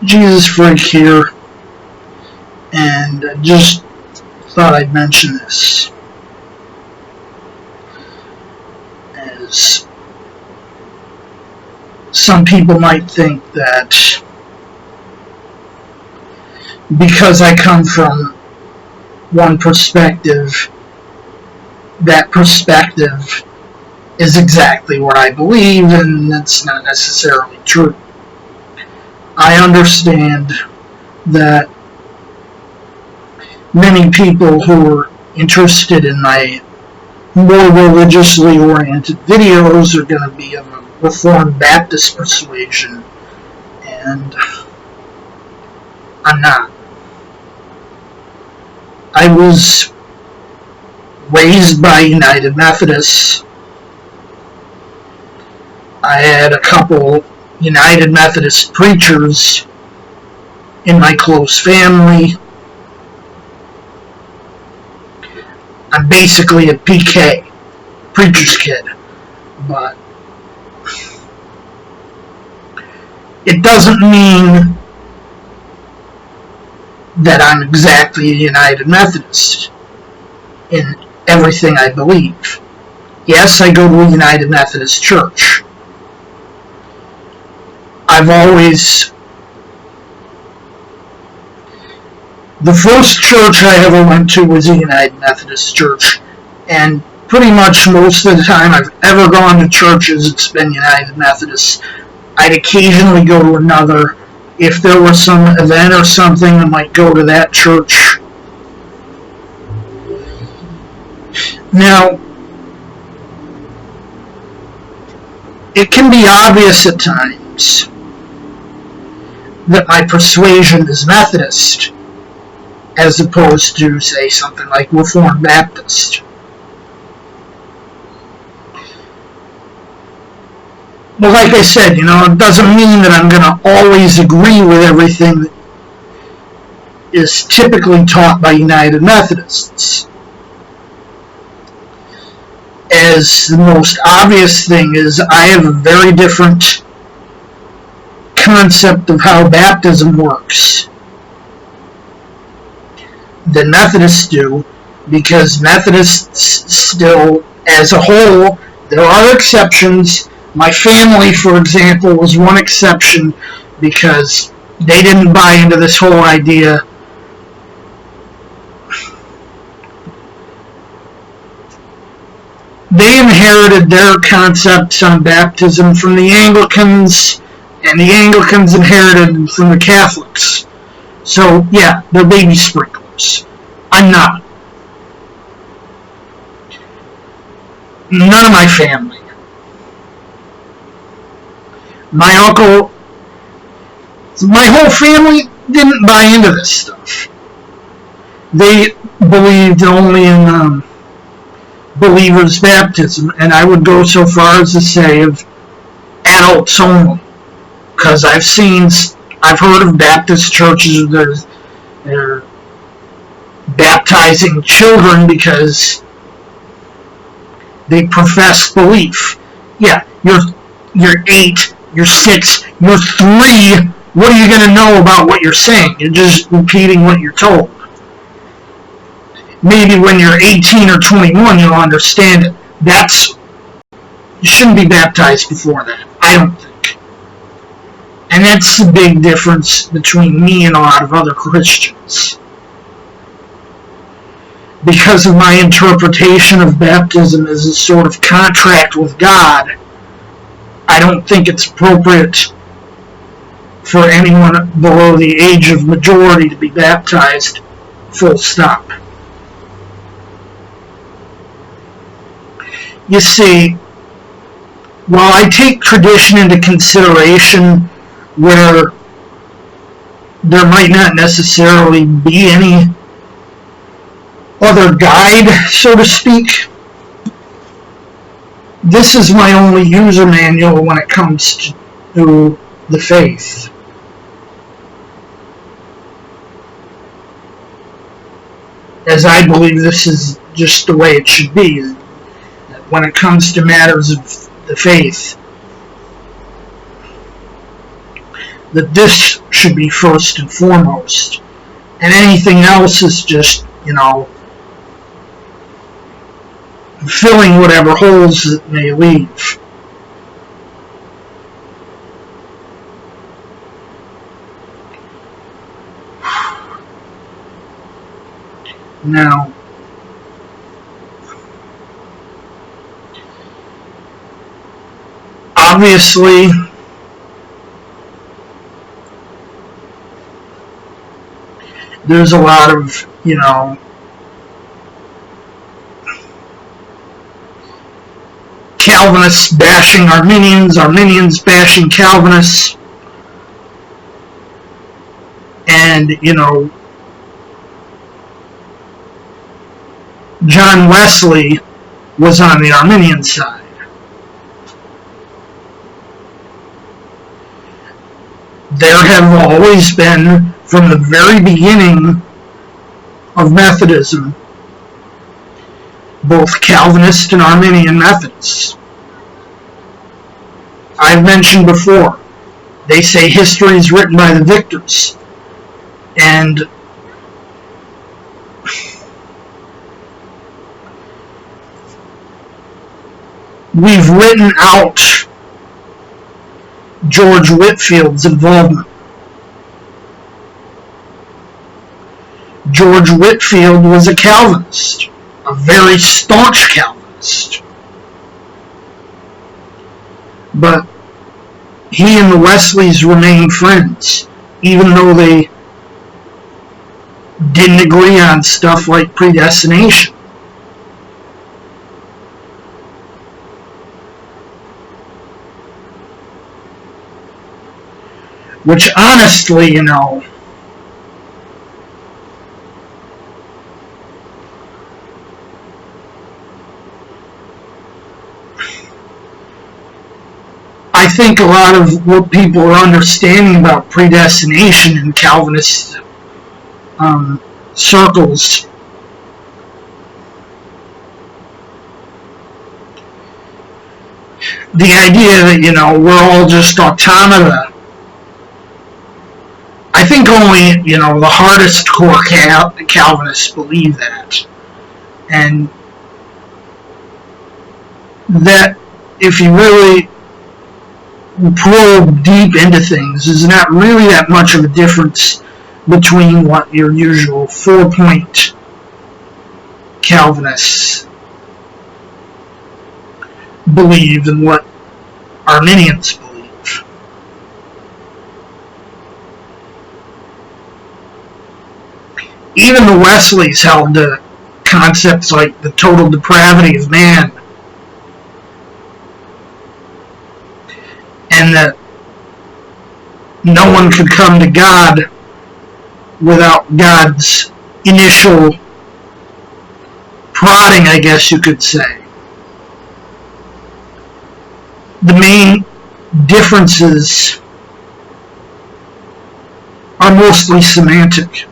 Jesus freak here, and I just thought I'd mention this, as some people might think that because I come from one perspective, that perspective is exactly what I believe, and that's not necessarily true. I understand that many people who are interested in my more religiously oriented videos are going to be of a Reformed Baptist persuasion, and I'm not. I was raised by United Methodists. I had a couple United Methodist preachers in my close family. I'm basically a PK, preacher's kid, but it doesn't mean that I'm exactly a United Methodist in everything I believe. Yes, I go to a United Methodist church. The first church I ever went to was a United Methodist church, and pretty much most of the time I've ever gone to churches, it's been United Methodist. I'd occasionally go to another. If there was some event or something, I might go to that church. Now, it can be obvious at times that my persuasion is Methodist, as opposed to, say, something like Reformed Baptist. But like I said, it doesn't mean that I'm going to always agree with everything that is typically taught by United Methodists. As the most obvious thing is, I have a very different concept of how baptism works than Methodists do, because Methodists still, as a whole, there are exceptions. My family, for example, was one exception because they didn't buy into this whole idea. They inherited their concepts on baptism from the Anglicans, and the Anglicans inherited from the Catholics. So, yeah, they're baby sprinklers. I'm not. None of my family. My uncle, my whole family didn't buy into this stuff. They believed only in believers' baptism, and I would go so far as to say of adults only, because I've heard of Baptist churches where they're baptizing children because they profess belief. Yeah, you're 8, you're 6, you're 3. What are you going to know about what you're saying? You're just repeating what you're told. Maybe when you're 18 or 21, you'll understand it. You shouldn't be baptized before that, I don't think. And that's the big difference between me and a lot of other Christians. Because of my interpretation of baptism as a sort of contract with God, I don't think it's appropriate for anyone below the age of majority to be baptized, full stop. You see, while I take tradition into consideration where there might not necessarily be any other guide, so to speak, this is my only user manual when it comes to the faith. As I believe this is just the way it should be when it comes to matters of the faith. that this should be first and foremost, and anything else is just, filling whatever holes it may leave. Now, obviously, there's a lot of, Calvinists bashing Arminians, Arminians bashing Calvinists, and, John Wesley was on the Arminian side. There have always been, from the very beginning of Methodism, both Calvinist and Arminian Methodists. I've mentioned before, they say history is written by the victors, and we've written out George Whitefield's involvement. George Whitefield was a Calvinist, a very staunch Calvinist. But he and the Wesleys remained friends, even though they didn't agree on stuff like predestination. Which honestly, I think a lot of what people are understanding about predestination in Calvinist circles the idea that, we're all just automata. I think only, the hardest core Calvinists believe that. And that if you really probe deep into things, there's not really that much of a difference between what your usual 4-point Calvinists believe and what Arminians believe. Even the Wesleys held to concepts like the total depravity of man, and that no one could come to God without God's initial prodding, I guess you could say. The main differences are mostly semantic.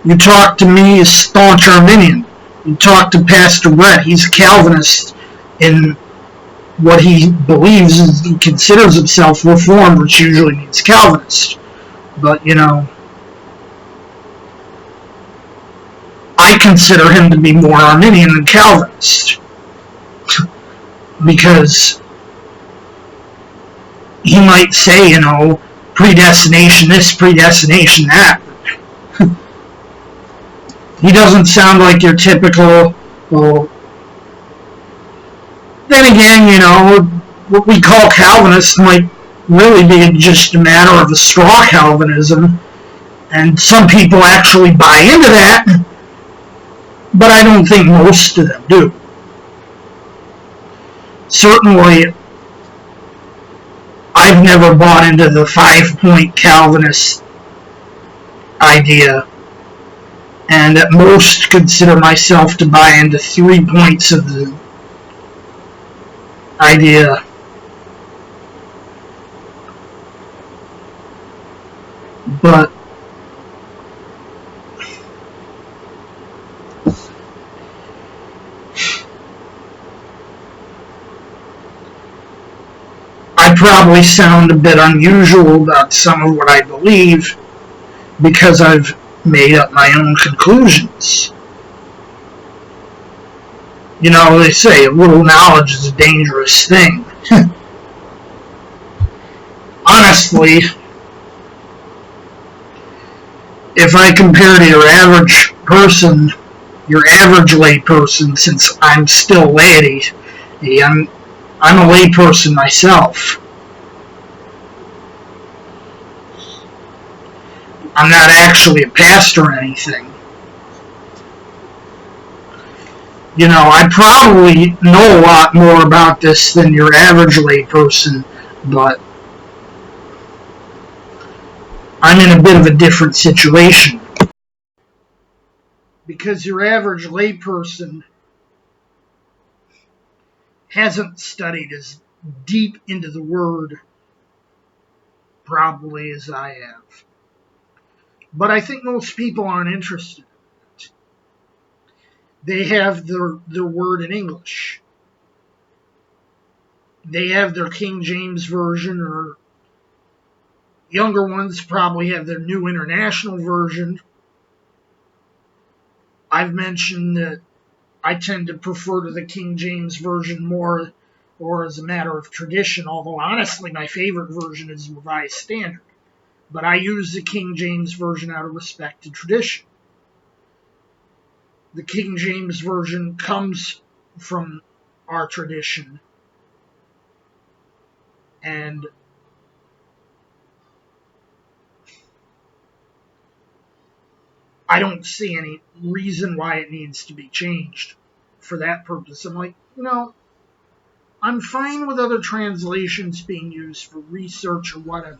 You talk to me, a staunch Arminian. You talk to Pastor Brett, he's a Calvinist in what he believes is, he considers himself Reformed, which usually means Calvinist. But, I consider him to be more Arminian than Calvinist. Because he might say, predestination this, predestination that. He doesn't sound like your typical, well, then again, what we call Calvinist might really be just a matter of a straw Calvinism, and some people actually buy into that, but I don't think most of them do. Certainly, I've never bought into the 5-point Calvinist idea, and at most consider myself to buy into 3 points of the idea. But probably sound a bit unusual about some of what I believe because I've made up my own conclusions. You know, they say a little knowledge is a dangerous thing. Honestly, if I compare to your average person, your average lay person, since I'm still laity, I'm a lay person myself. I'm not actually a pastor or anything. You know, I probably know a lot more about this than your average lay person, but I'm in a bit of a different situation. Because your average lay person hasn't studied as deep into the Word probably as I have. But I think most people aren't interested in it. They have their Word in English. They have their King James Version, or younger ones probably have their New International Version. I've mentioned that I tend to prefer to the King James Version more, or as a matter of tradition, although honestly my favorite version is Revised Standard. But I use the King James Version out of respect to tradition. The King James Version comes from our tradition, and I don't see any reason why it needs to be changed for that purpose. I'm like, I'm fine with other translations being used for research or whatever.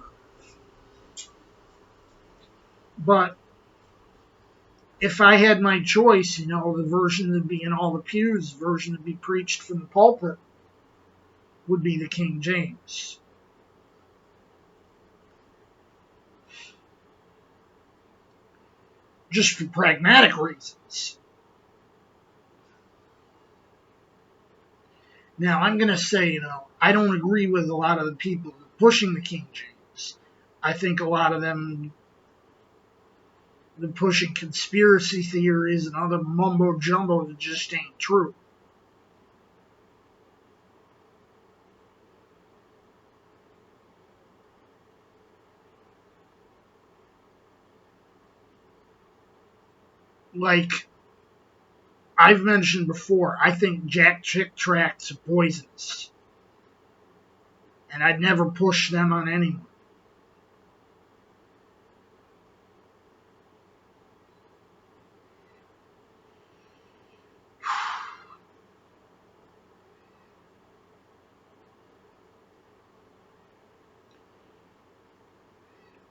But if I had my choice, the version that'd be in all the pews, the version that'd be preached from the pulpit, would be the King James. Just for pragmatic reasons. Now, I'm going to say, I don't agree with a lot of the people pushing the King James. I think a lot of them, they're pushing conspiracy theories and other mumbo jumbo that just ain't true. Like I've mentioned before, I think Jack Chick tracts are poisonous. And I'd never push them on anyone.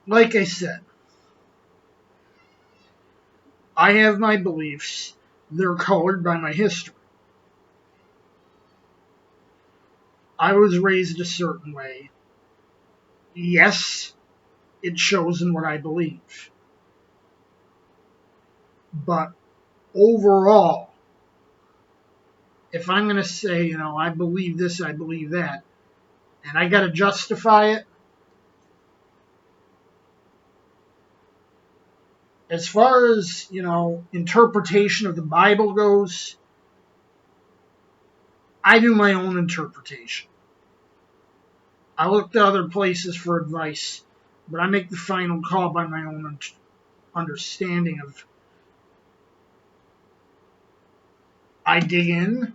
Like I said, I have my beliefs. They're colored by my history. I was raised a certain way. Yes, it shows in what I believe. But overall, if I'm going to say, I believe this, I believe that, and I got to justify it, as far as, interpretation of the Bible goes, I do my own interpretation. I look to other places for advice, but I make the final call by my own understanding of. I dig in,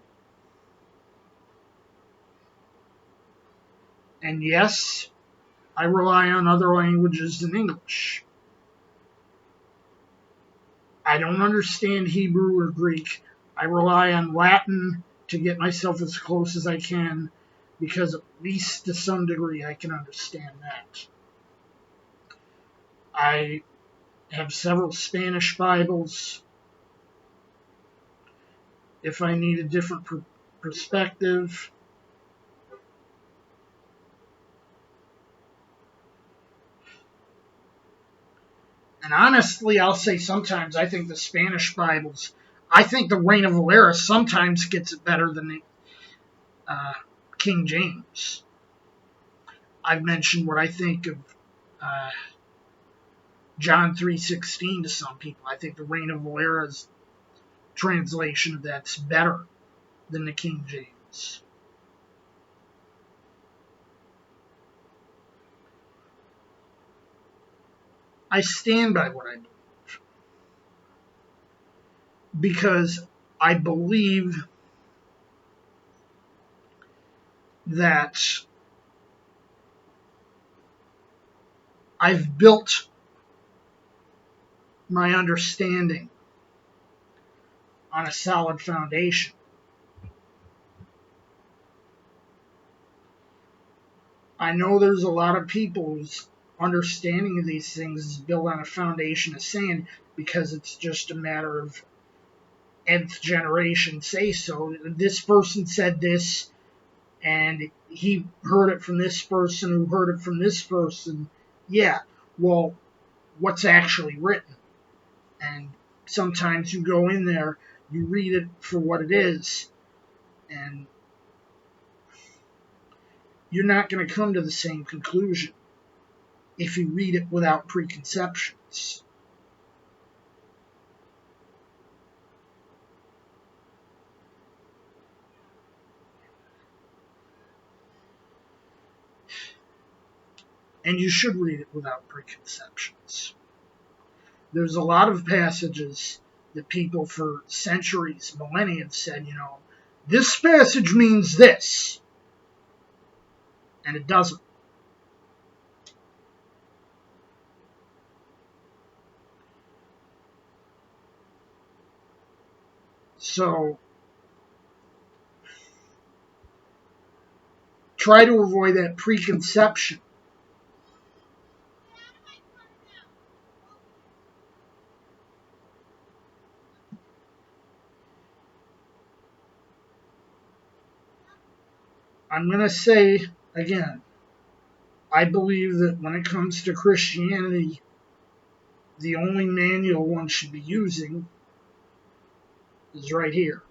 and yes, I rely on other languages than English. I don't understand Hebrew or Greek. I rely on Latin to get myself as close as I can, because at least to some degree I can understand that. I have several Spanish Bibles if I need a different perspective. And honestly, I'll say sometimes I think the Spanish Bibles, I think the Reina Valera sometimes gets it better than the King James. I've mentioned what I think of John 3:16 to some people. I think the Reina Valera's translation of that's better than the King James. I stand by what I believe because I believe that I've built my understanding on a solid foundation. I know there's a lot of people whose understanding of these things is built on a foundation of sand because it's just a matter of nth generation say so. This person said this, and he heard it from this person who heard it from this person. Yeah, well, what's actually written? And sometimes you go in there, you read it for what it is, and you're not going to come to the same conclusion if you read it without preconceptions. And you should read it without preconceptions. There's a lot of passages that people for centuries, millennia have said, this passage means this, and it doesn't. So try to avoid that preconception. I'm going to say again, I believe that when it comes to Christianity, the only manual one should be using is right here.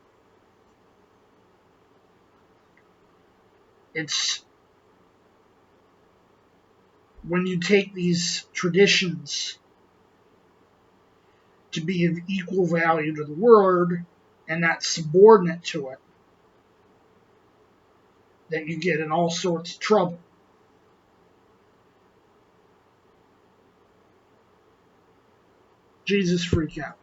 It's when you take these traditions to be of equal value to the word and not subordinate to it that you get in all sorts of trouble. Jesus freak out.